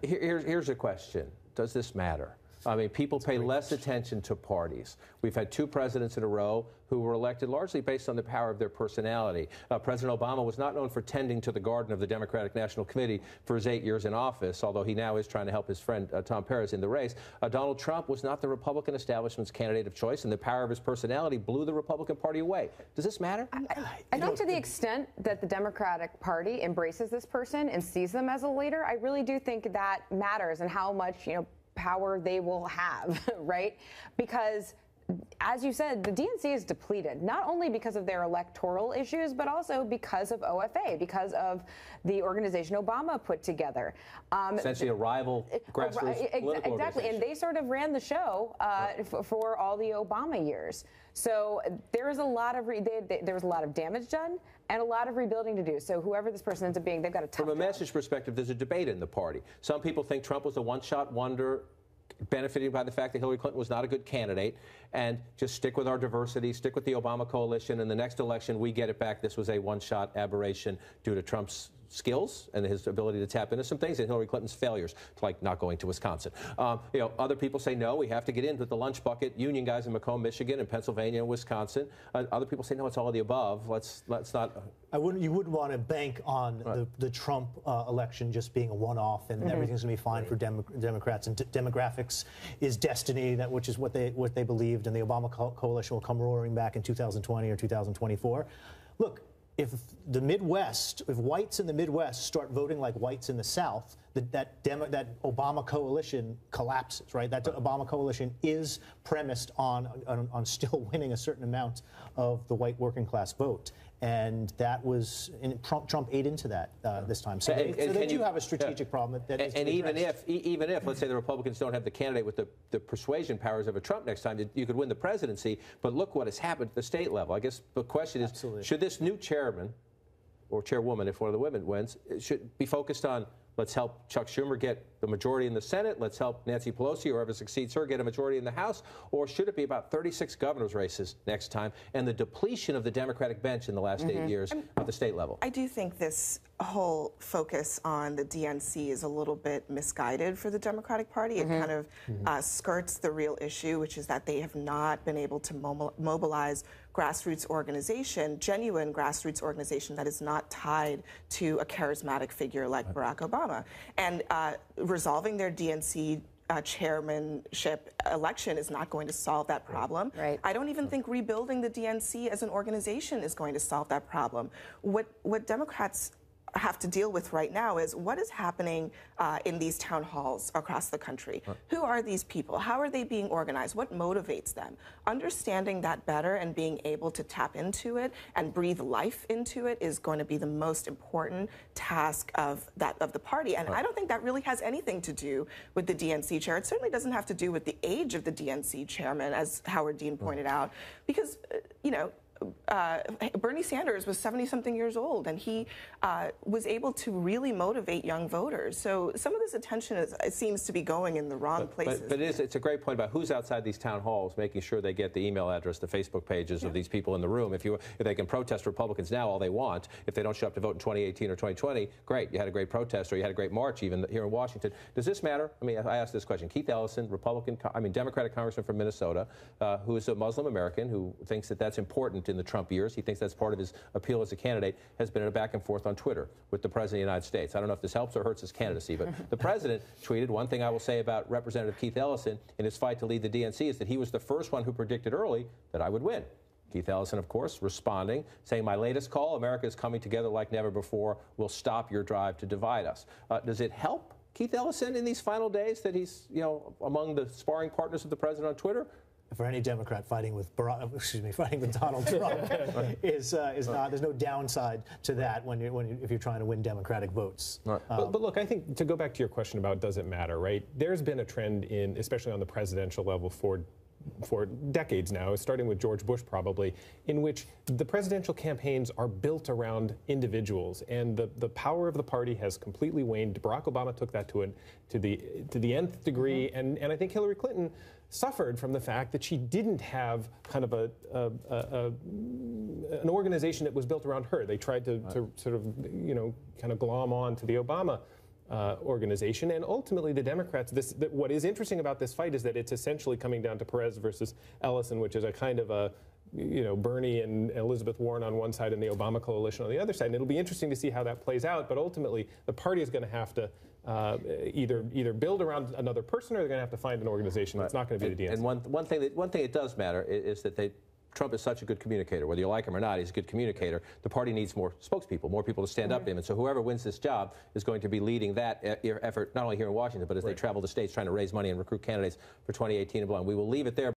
Here's a question. Does this matter? I mean, people pay less attention to parties. We've had two presidents in a row who were elected largely based on the power of their personality. President Obama was not known for tending to the garden of the Democratic National Committee for his 8 years in office, although he now is trying to help his friend Tom Perez in the race. Donald Trump was not the Republican establishment's candidate of choice, and the power of his personality blew the Republican Party away. Does this matter? I think to the extent that the Democratic Party embraces this person and sees them as a leader, I really do think that matters, and how much, power they will have, right? Because, as you said, the DNC is depleted, not only because of their electoral issues, but also because of OFA, because of the organization Obama put together. Essentially a rival grassroots political exactly, and they sort of ran the show for all the Obama years. So there is a lot of there was a lot of damage done and a lot of rebuilding to do. So whoever this person ends up being, they've got a tough From a job. message perspective, there's a debate in the party. Some people think Trump was a one-shot wonder, benefiting by the fact that Hillary Clinton was not a good candidate, and just stick with our diversity, stick with the Obama coalition. In the next election, we get it back. This was a one-shot aberration due to Trump's skills and his ability to tap into some things, and Hillary Clinton's failures, like not going to Wisconsin. Other people say, no, we have to get into the lunch bucket. Union guys in Macomb, Michigan, and Pennsylvania, and Wisconsin. Other people say, no, it's all of the above. Let's not. You wouldn't want to bank on the Trump election just being a one-off, and everything's going to be fine for Democrats. And demographics is destiny, which is what they believed, and the Obama coalition will come roaring back in 2020 or 2024. Look, if the Midwest, if whites in the Midwest start voting like whites in the South, that Obama coalition collapses, right? That Obama coalition is premised on still winning a certain amount of the white working class vote. And that was, and Trump ate into that this time. So they do have a strategic problem that is and even if, let's say the Republicans don't have the candidate with the persuasion powers of a Trump next time, you could win the presidency. But look what has happened at the state level. I guess the question is, should this new chairman or chairwoman, if one of the women wins, should be focused on, let's help Chuck Schumer get the majority in the Senate, let's help Nancy Pelosi, or whoever succeeds her, get a majority in the House, or should it be about 36 governor's races next time and the depletion of the Democratic bench in the last 8 years at the state level? I do think this whole focus on the DNC is a little bit misguided for the Democratic Party. It kind of skirts the real issue, which is that they have not been able to mobilize grassroots organization, genuine grassroots organization that is not tied to a charismatic figure like Barack Obama. And resolving their DNC chairmanship election is not going to solve that problem. Right. I don't even think rebuilding the DNC as an organization is going to solve that problem. What Democrats have to deal with right now is what is happening in these town halls across the country. Who are these people? How are they being organized? What motivates them? Understanding that better and being able to tap into it and breathe life into it is going to be the most important task of the party. And I don't think that really has anything to do with the DNC chair. It certainly doesn't have to do with the age of the DNC chairman, as Howard Dean pointed out, because, Bernie Sanders was 70-something years old, and he was able to really motivate young voters. So some of this attention seems to be going in the wrong places. But it's a great point about who's outside these town halls, making sure they get the email address, the Facebook pages of these people in the room. If they can protest Republicans now all they want, if they don't show up to vote in 2018 or 2020, great, you had a great protest, or you had a great march even here in Washington. Does this matter? I mean, I asked this question. Keith Ellison, Democratic congressman from Minnesota, who is a Muslim American, who thinks that that's important in the Trump years. He thinks that's part of his appeal as a candidate, has been in a back and forth on Twitter with the President of the United States. I don't know if this helps or hurts his candidacy, but the President tweeted, one thing I will say about Representative Keith Ellison in his fight to lead the DNC is that he was the first one who predicted early that I would win. Keith Ellison, of course, responding, saying, my latest call, America is coming together like never before. We'll stop your drive to divide us. Does it help Keith Ellison in these final days that he's, among the sparring partners of the President on Twitter? For any Democrat fighting with Donald Trump is not. There's no downside to that if you're trying to win Democratic votes. Right. But look, I think to go back to your question about does it matter, right? There's been a trend especially on the presidential level for decades now, starting with George Bush probably, in which the presidential campaigns are built around individuals, and the power of the party has completely waned. Barack Obama took that to the nth degree, and I think Hillary Clinton suffered from the fact that she didn't have kind of an organization that was built around her. They tried to sort of, kind of glom on to the Obama organization. And ultimately, the Democrats, what is interesting about this fight is that it's essentially coming down to Perez versus Ellison, which is a kind of a, Bernie and Elizabeth Warren on one side and the Obama coalition on the other side. And it'll be interesting to see how that plays out. But ultimately, the party is going to have to either build around another person, or they're going to have to find an organization. It's not going to be the DNC. And one thing that does matter is that Trump is such a good communicator. Whether you like him or not, he's a good communicator. The party needs more spokespeople, more people to stand up to him. And so whoever wins this job is going to be leading that effort, not only here in Washington, but as they travel the states trying to raise money and recruit candidates for 2018 and beyond. We will leave it there.